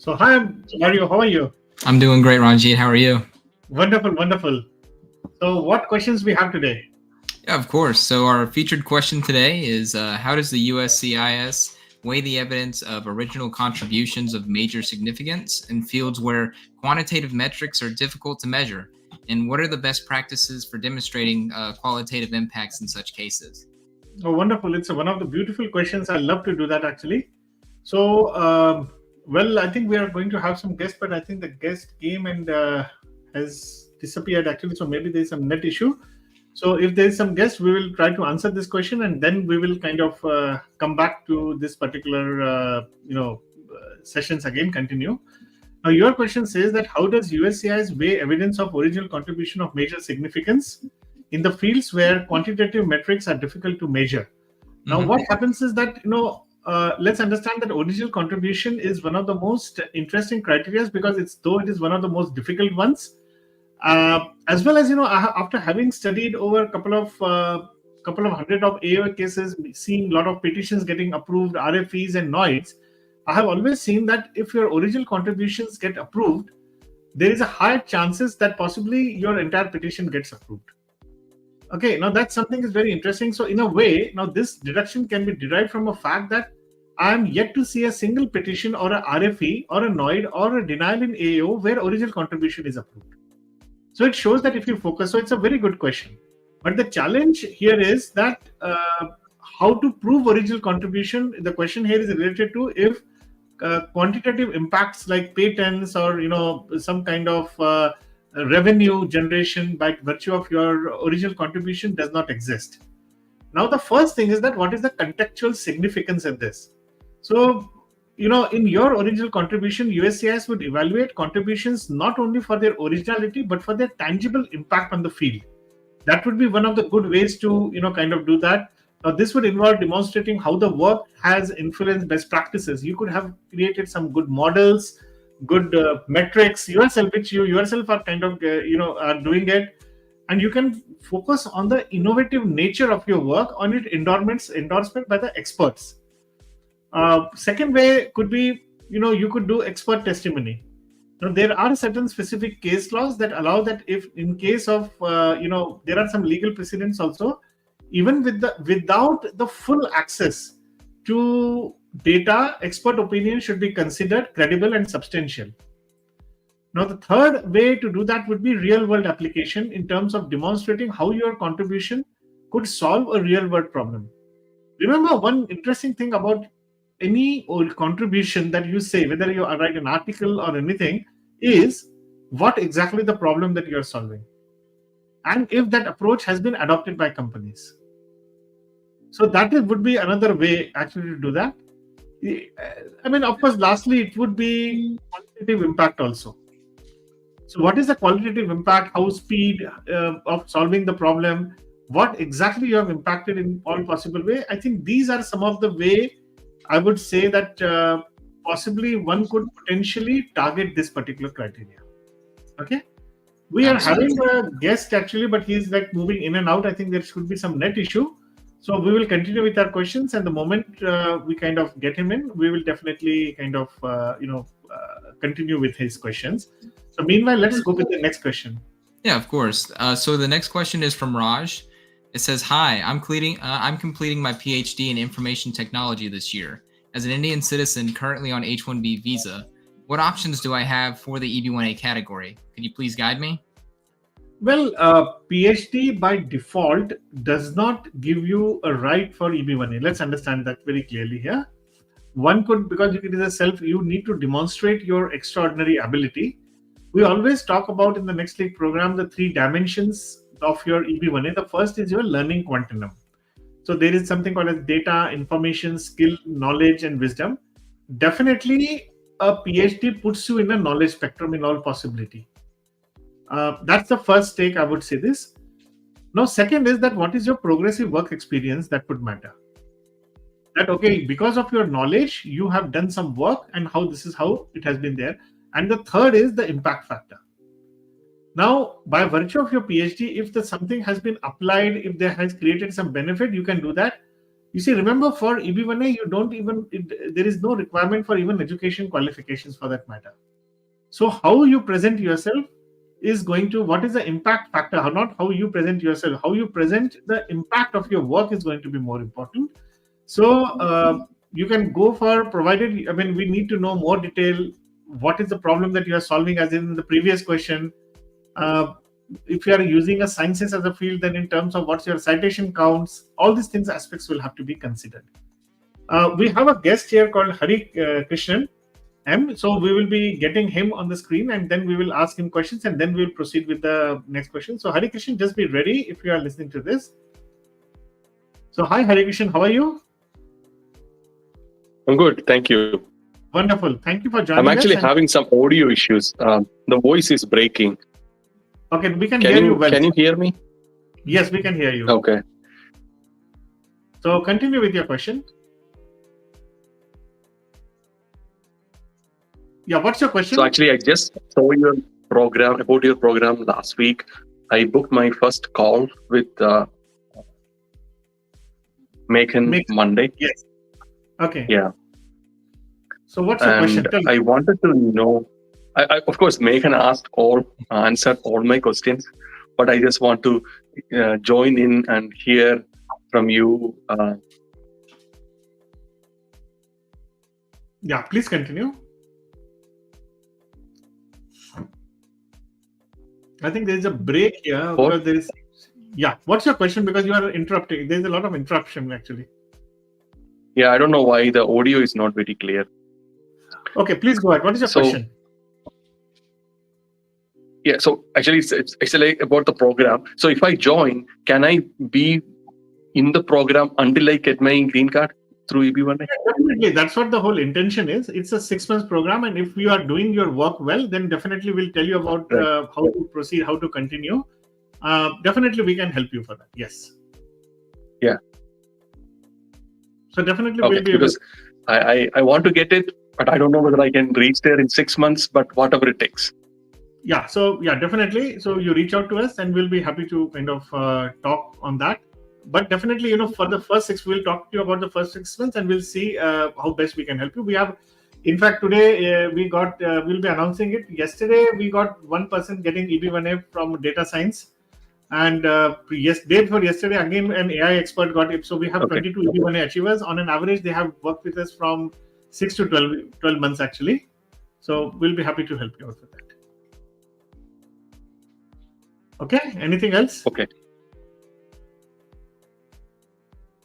So hi, Mario. How are you? I'm doing great, Ranjeet. How are you? Wonderful, wonderful. So what questions we have today? Yeah, of course. So our featured question today is how does the USCIS weigh the evidence of original contributions of major significance in fields where quantitative metrics are difficult to measure? And what are the best practices for demonstrating qualitative impacts in such cases? Oh, wonderful. It's one of the beautiful questions. I love to do that actually. So, well, I think we are going to have some guests, but I think the guest came and has disappeared actually. So maybe there's some net issue. So if there is some guest, we will try to answer this question, and then we will kind of come back to this particular, sessions again. Continue. Now, your question says that how does USCIS weigh evidence of original contribution of major significance in the fields where quantitative metrics are difficult to measure? Now, what happens is that let's understand that original contribution is one of the most interesting criteria because though it is one of the most difficult ones, as well as after having studied over a couple of hundred of AO cases, seeing a lot of petitions getting approved, RFEs and NOIDs, I have always seen that if your original contributions get approved, there is a higher chances that possibly your entire petition gets approved. Okay, now that's something is very interesting. So in a way, now this deduction can be derived from a fact that I am yet to see a single petition or a RFE or a NOID or a denial in AO where original contribution is approved. So it shows that if you focus, so it's a very good question. But the challenge here is that how to prove original contribution. The question here is related to if quantitative impacts like patents or some kind of revenue generation by virtue of your original contribution does not exist. Now the first thing is that what is the contextual significance in this? So in your original contribution, USCIS would evaluate contributions not only for their originality but for their tangible impact on the field. That would be one of the good ways to kind of do that. Now, this would involve demonstrating how the work has influenced best practices. You could have created some good models, good metrics yourself, which you yourself are kind of are doing it, and you can focus on the innovative nature of your work, on its endorsement by the experts. Second way could be you could do expert testimony. Now, there are certain specific case laws that allow that if in case of there are some legal precedents also, even without the full access to data, expert opinion should be considered credible and substantial. Now, the third way to do that would be real world application in terms of demonstrating how your contribution could solve a real world problem. Remember, one interesting thing about any old contribution that you say, whether you write an article or anything, is what exactly the problem that you're solving, and if that approach has been adopted by companies. So that would be another way actually to do that. I mean, of course, lastly, it would be qualitative impact also. So what is the qualitative impact? How speed of solving the problem? What exactly you have impacted in all possible way? I think these are some of the way I would say that possibly one could potentially target this particular criteria. Okay. We are having a guest actually, but he's like moving in and out. I think there should be some net issue. So we will continue with our questions, and the moment we kind of get him in, we will definitely kind of continue with his questions. So meanwhile, let's go with the next question. Yeah, of course. So the next question is from Raj. It says, "Hi, I'm completing my PhD in information technology this year. As an Indian citizen currently on H-1B visa, what options do I have for the EB1A category? Could you please guide me?" Well, PhD by default does not give you a right for EB1A. Let's understand that very clearly here. One could, because it is a self, you need to demonstrate your extraordinary ability. We always talk about in the Next League program the three dimensions of your EB1A. The first is your learning quantum. So there is something called as data, information, skill, knowledge, and wisdom. Definitely, a PhD puts you in a knowledge spectrum in all possibility. That's the first take, I would say this. Now, second is that what is your progressive work experience that would matter. That, okay, because of your knowledge, you have done some work and how this is how it has been there. And the third is the impact factor. Now, by virtue of your PhD, if something has been applied, if there has created some benefit, you can do that. You see, remember for EB1A, there is no requirement for even education qualifications for that matter. So how you present yourself is going to, what is the impact factor? Not how you present yourself, how you present the impact of your work is going to be more important. So you can go for, provided, we need to know more detail. What is the problem that you are solving, as in the previous question? If you are using a sciences as a field, then in terms of what's your citation counts, all these things, aspects will have to be considered. We have a guest here called Hari Krishnan M. So we will be getting him on the screen, and then we will ask him questions, and then we'll proceed with the next question. So Hari Krishnan, just be ready if you are listening to this. So hi Hari Krishnan, how are you? I'm good, thank you. Wonderful. Thank you for joining us. I'm actually having some audio issues. The voice is breaking. Okay, we can hear you well. Can you hear me? Yes, we can hear you. Okay. So continue with your question. Yeah, what's your question? So actually, I just saw your program, about your program last week. I booked my first call with Megan Monday. Yes. Okay. Yeah. So what's your question? I wanted to know, of course, Megan answered all my questions, but I just want to join in and hear from you. Yeah, please continue. I think there is a break here because there is. Yeah, what's your question? Because you are interrupting. There's a lot of interruption actually. Yeah, I don't know why the audio is not very clear. Okay, please go ahead. What is your question? Yeah, so actually it's actually about the program. So if I join, can I be in the program until I get my green card through EB1A? Yeah, definitely. That's what the whole intention is. It's a 6-month program, and if you are doing your work well, then definitely we'll tell you about how to proceed, how to continue. Definitely we can help you for that. Yes. Yeah. So definitely we'll be because I want to get it, but I don't know whether I can reach there in 6 months, but whatever it takes. Yeah, so yeah, definitely. So you reach out to us and we'll be happy to kind of talk on that. But definitely, for the first 6, we'll talk to you about the first 6 months and we'll see how best we can help you. We have, in fact, today we'll be announcing it. Yesterday, we got one person getting EB1A from data science. And day before yesterday, again, an AI expert got it. So we have 22 EB1A achievers. On an average, they have worked with us from 6 to 12 months, actually. So we'll be happy to help you out with that. Okay, anything else? Okay.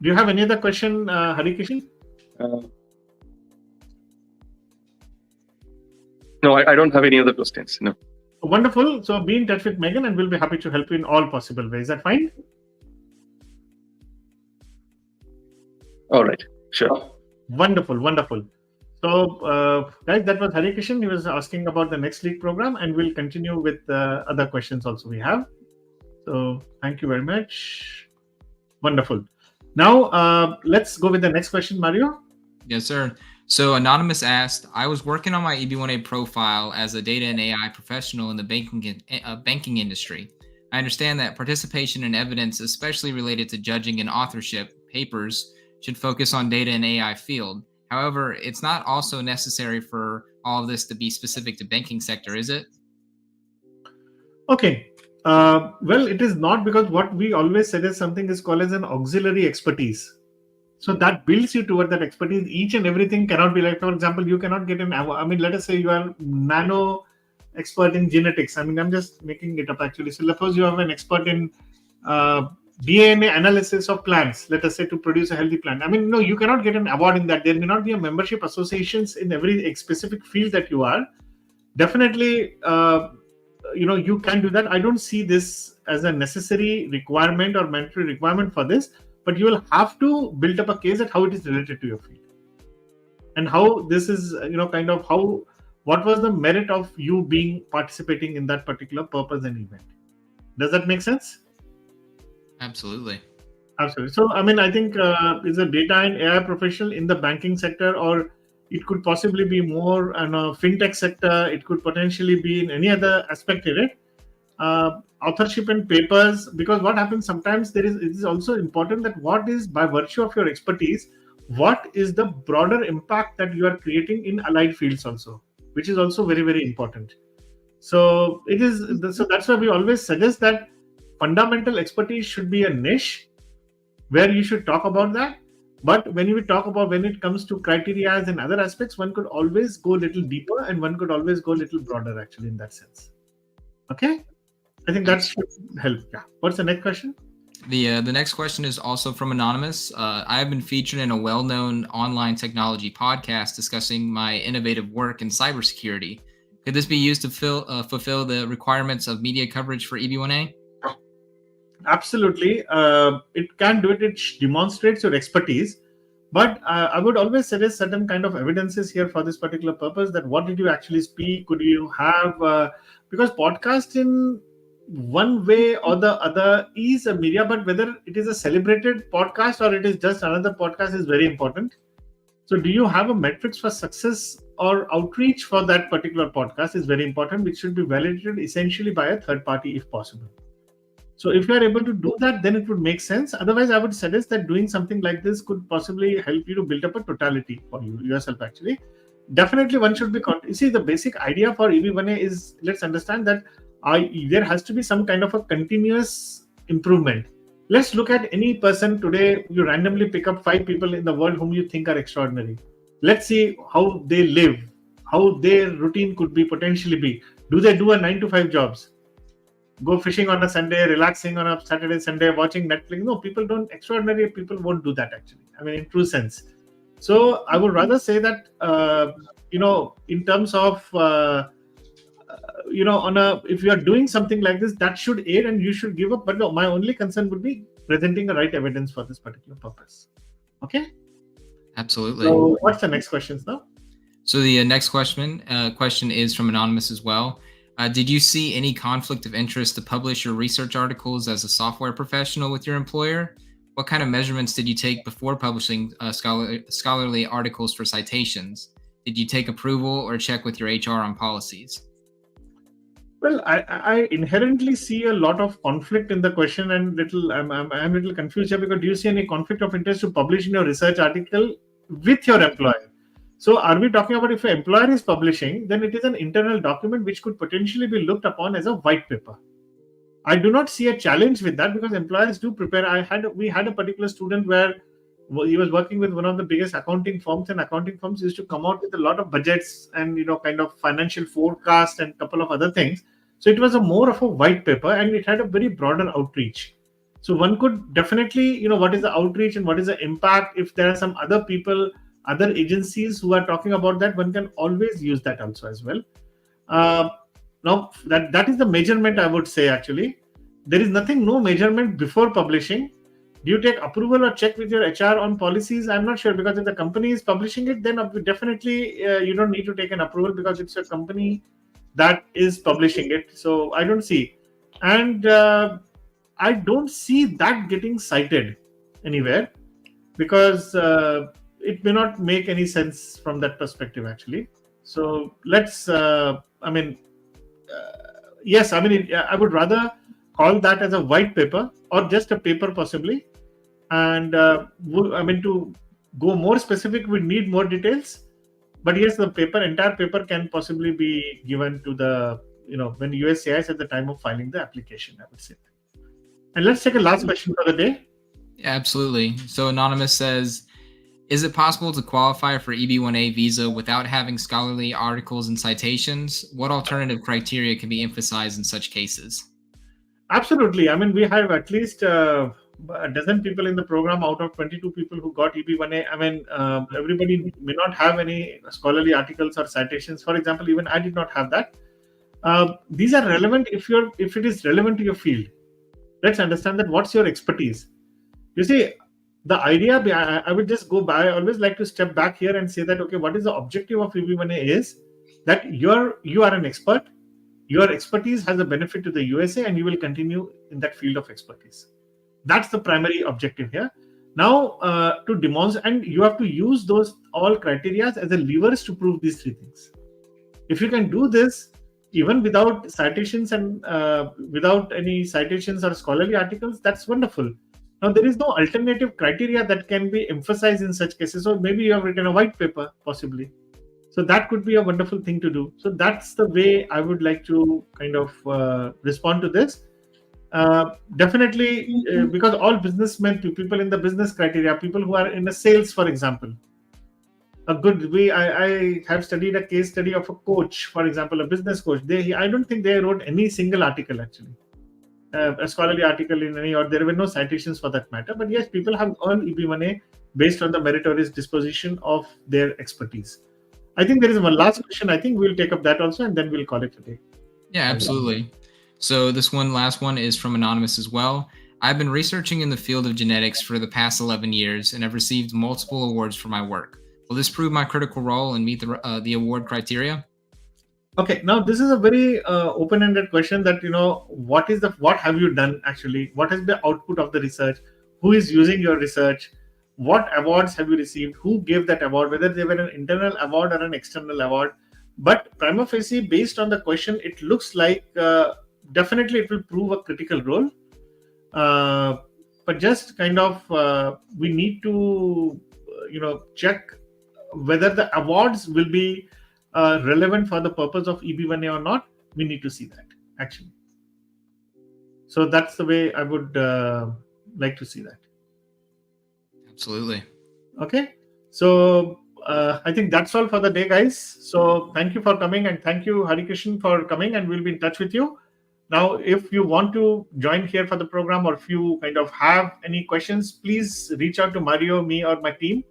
Do you have any other question, Hari Krishnan? No, I don't have any other questions. No. Wonderful. So be in touch with Megan and we'll be happy to help you in all possible ways. Is that fine? All right. Sure. Wonderful. Wonderful. So, guys, that was Hari Krishnan. He was asking about the next league program, and we'll continue with other questions also we have. So, thank you very much. Wonderful. Now, let's go with the next question, Mario. Yes, sir. So, Anonymous asked, I was working on my EB1A profile as a data and AI professional in the banking industry. I understand that participation in evidence, especially related to judging and authorship papers, should focus on data and AI field. However, it's not also necessary for all of this to be specific to banking sector, is it? Okay. Well, it is not, because what we always said is something is called as an auxiliary expertise. So that builds you toward that expertise. Each and everything cannot be like, for example, you cannot get let us say you are nano expert in genetics. I'm just making it up actually. So suppose you have an expert in DNA analysis of plants, let us say, to produce a healthy plant. No, you cannot get an award in that. There may not be a membership associations in every specific field that you are. Definitely, you can do that. I don't see this as a necessary requirement or mandatory requirement for this, but you will have to build up a case at how it is related to your field and how this is, what was the merit of you participating in that particular purpose and event. Does that make sense? Absolutely. So, I think is a data and AI professional in the banking sector, or it could possibly be more in a fintech sector. It could potentially be in any other aspect in it. authorship and papers, because what happens sometimes it is also important that what is, by virtue of your expertise, what is the broader impact that you are creating in allied fields also, which is also very, very important. So that's why we always suggest that fundamental expertise should be a niche where you should talk about that. But when it comes to criteria and other aspects, one could always go a little deeper and one could always go a little broader actually in that sense. Okay, I think that should help. Yeah. What's the next question? The next question is also from Anonymous. I have been featured in a well-known online technology podcast discussing my innovative work in cybersecurity. Could this be used to fulfill the requirements of media coverage for EB1A? Absolutely. It can do it. It demonstrates your expertise. But I would always suggest certain kind of evidences here for this particular purpose, that what did you actually speak? Could you have, because podcast in one way or the other is a media, but whether it is a celebrated podcast or it is just another podcast is very important. So do you have a metrics for success or outreach for that particular podcast is very important, which should be validated essentially by a third party if possible. So if you are able to do that, then it would make sense. Otherwise, I would suggest that doing something like this could possibly help you to build up a totality for yourself actually. Definitely one should be, you see, the basic idea for EB1A is, let's understand that there has to be some kind of a continuous improvement. Let's look at any person today. You randomly pick up 5 people in the world whom you think are extraordinary. Let's see how they live, how their routine could be potentially be. Do they do a 9 to 5 jobs? Go fishing on a Sunday, relaxing on a Saturday, Sunday, watching Netflix? No, people don't. Extraordinary people won't do that actually. I mean, in true sense. So I would rather say that in terms of if you are doing something like this, that should aid and you should give up. But no, my only concern would be presenting the right evidence for this particular purpose. Okay. Absolutely. So what's the next question now? So the next question is from Anonymous as well. Did you see any conflict of interest to publish your research articles as a software professional with your employer? What kind of measurements did you take before publishing scholarly articles for citations? Did you take approval or check with your HR on policies? Well, I inherently see a lot of conflict in the question, and I'm a little confused here, because do you see any conflict of interest to publish in your research article with your employer? So are we talking about if an employer is publishing, then it is an internal document which could potentially be looked upon as a white paper. I do not see a challenge with that, because employers do prepare. We had a particular student where he was working with one of the biggest accounting firms, and accounting firms used to come out with a lot of budgets and kind of financial forecast and a couple of other things. So it was more of a white paper, and it had a very broader outreach. So one could definitely, what is the outreach and what is the impact? If there are some other people, other agencies who are talking about that, one can always use that also as well. Now that is the measurement, I would say. Actually, there is no measurement before publishing. Do you take approval or check with your HR on policies? I'm not sure, because if the company is publishing it, then definitely you don't need to take an approval, because it's a company that is publishing it. So I don't see, and I don't see that getting cited anywhere, because it may not make any sense from that perspective actually. So let's yes, I would rather call that as a white paper or just a paper possibly. And to go more specific, we need more details. But yes, the entire paper can possibly be given to the, when USCIS at the time of filing the application, I would say. And let's take a last question for the day. Yeah, absolutely. So Anonymous says, is it possible to qualify for EB1A visa without having scholarly articles and citations? What alternative criteria can be emphasized in such cases? Absolutely. We have at least a dozen people in the program out of 22 people who got EB1A. Everybody may not have any scholarly articles or citations. For example, even I did not have that. These are relevant if it is relevant to your field. Let's understand that what's your expertise. You see, the idea, I would just go by, I always like to step back here and say that, okay, what is the objective of EB1A is that you are an expert. Your expertise has a benefit to the USA, and you will continue in that field of expertise. That's the primary objective here. Now, to demonstrate, and you have to use those all criteria as a levers to prove these 3 things. If you can do this, even without citations and without any citations or scholarly articles, that's wonderful. Now, there is no alternative criteria that can be emphasized in such cases. So maybe you have written a white paper, possibly. So that could be a wonderful thing to do. So that's the way I would like to kind of respond to this. Definitely, because all businessmen, people in the business criteria, people who are in the sales, for example, a good way. I have studied a case study of a coach, for example, a business coach. I don't think they wrote any single article actually, a scholarly article in any, or there were no citations for that matter. But yes, people have earned EB1A based on the meritorious disposition of their expertise. I think there is one last question. I think we'll take up that also, and then we'll call it a day. Yeah, absolutely. So this last one is from Anonymous as well. I've been researching in the field of genetics for the past 11 years and have received multiple awards for my work. Will this prove my critical role and meet the award criteria? Okay, now this is a very open-ended question that, what have you done actually? What is the output of the research? Who is using your research? What awards have you received? Who gave that award? Whether they were an internal award or an external award. But prima facie, based on the question, it looks like definitely it will prove a critical role. But just kind of, we need to, check whether the awards will be relevant for the purpose of EB1A or not. We need to see that actually. So that's the way I would like to see that. Absolutely. Okay. So I think that's all for the day, guys. So thank you for coming, and thank you, Harikrishnan, for coming, and we'll be in touch with you. Now, if you want to join here for the program, or if you kind of have any questions, please reach out to Mario, me, or my team.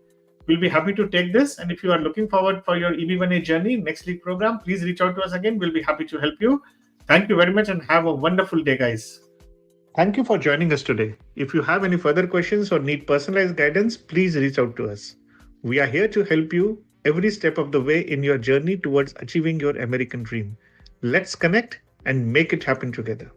We'll be happy to take this. And if you are looking forward for your EB1A journey next week program, please reach out to us again. We'll be happy to help you. Thank you very much, and have a wonderful day, guys. Thank you for joining us today. If you have any further questions or need personalized guidance, please reach out to us. We are here to help you every step of the way in your journey towards achieving your American dream. Let's connect and make it happen together.